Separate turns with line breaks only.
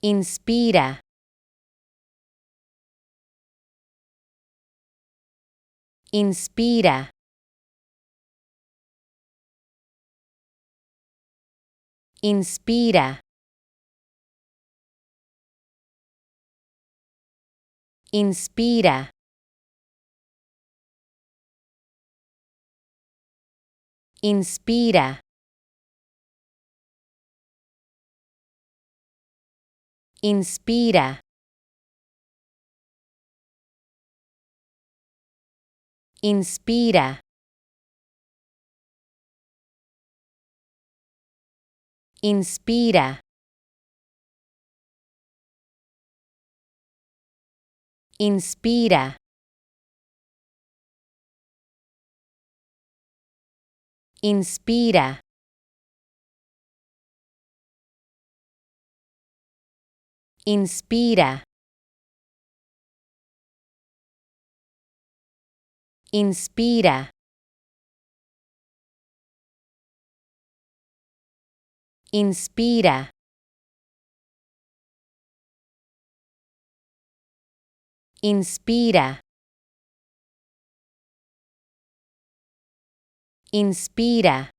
Inspira. Inspira. Inspira. Inspira. Inspira. Inspira. Inspira. Inspira. Inspira. Inspira. Inspira. Inspira. Inspira. Inspira. Inspira.